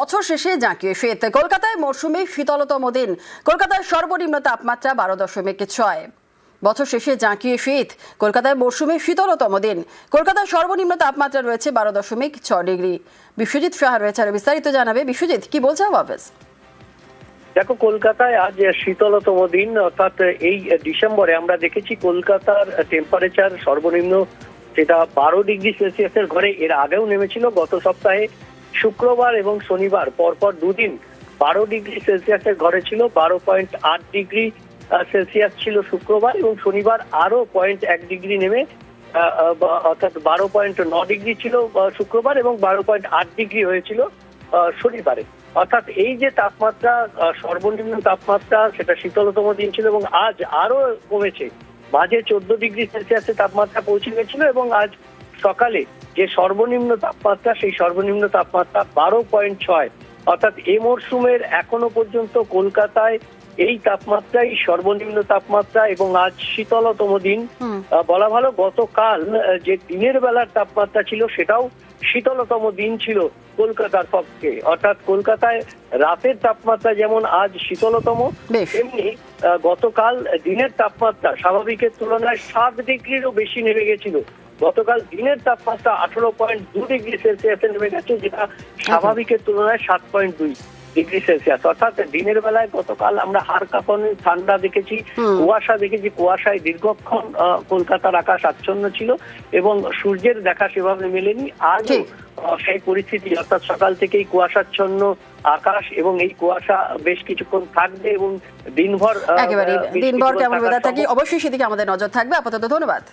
বছর শেষে জাঁকিয়ে শীত। কলকাতায় মৌসুমে শীতলতম দিন। কলকাতার সর্বনিম্ন তাপমাত্রা 12.6। বছর শেষে জাঁকিয়ে শীত। কলকাতায় মৌসুমে শীতলতম দিন। কলকাতার সর্বনিম্ন তাপমাত্রা রয়েছে 12.6 ডিগ্রি। বিশ্বজিৎ সাহা রয়েছে, আর বিস্তারিত জানাবে। বিশ্বজিৎ, কি বলছে অফিস? দেখো, কলকাতায় আজ শীতলতম দিন, অর্থাৎ এই ডিসেম্বরে আমরা দেখেছি কলকাতার টেম্পারেচার সর্বনিম্ন সেটা 12 ডিগ্রি সেলসিয়াসের ঘরে এর আগেও নেমেছিল। গত সপ্তাহে শুক্রবার এবং শনিবার পরপর দুদিন 12 ডিগ্রি সেলসিয়াসের ঘরে ছিল। 12.8 ডিগ্রি সেলসিয়াস ছিল শুক্রবার, এবং শনিবার আরো 0.1 ডিগ্রি নেমে অর্থাৎ 12.9 ডিগ্রি ছিল শুক্রবার, এবং 12.8 ডিগ্রি হয়েছিল শনিবারে। অর্থাৎ এই যে তাপমাত্রা, সর্বনিম্ন তাপমাত্রা, সেটা শীতলতম দিন ছিল, এবং আজ আরো কমেছে। মাঝে 14 ডিগ্রি সেলসিয়াসের তাপমাত্রা পৌঁছে গেছিল, এবং আজ সকালে যে সর্বনিম্ন তাপমাত্রা, সেই সর্বনিম্ন তাপমাত্রা 12.6। অর্থাৎ এই মরশুমের এখনো পর্যন্ত কলকাতায় এই তাপমাত্রাই সর্বনিম্ন তাপমাত্রা, এবং আজ শীতলতম দিন বলা ভালো। গতকাল যে দিনের বেলার তাপমাত্রা ছিল সেটাও শীতলতম দিন ছিল কলকাতার পক্ষে। অর্থাৎ কলকাতায় রাতের তাপমাত্রা যেমন আজ শীতলতম, তেমনি গতকাল দিনের তাপমাত্রা স্বাভাবিকের তুলনায় 7 ডিগ্রিরও বেশি নেমে গেছিল। গতকাল দিনের তাপমাত্রা 18.2 ডিগ্রি সেলসিয়াসে নেমে গেছে, যেটা স্বাভাবিকের তুলনায় 7.2 ডিগ্রি সেলসিয়াস। অর্থাৎ দিনের বেলায় গতকাল আমরা হাড় কাঁপানো ঠান্ডা দেখেছি, কুয়াশা দেখেছি। কুয়াশায় দীর্ঘক্ষণ কলকাতার আকাশ আচ্ছন্ন ছিল, এবং সূর্যের দেখা সেভাবে মেলেনি। আজও সেই পরিস্থিতি, অর্থাৎ সকাল থেকেই কুয়াশাচ্ছন্ন আকাশ, এবং এই কুয়াশা বেশ কিছুক্ষণ থাকবে, এবং দিনভর একেবারে দিনভর কেমন ওয়েদার থাকে অবশ্যই সেদিকে আমাদের নজর থাকবে। আপাতত ধন্যবাদ।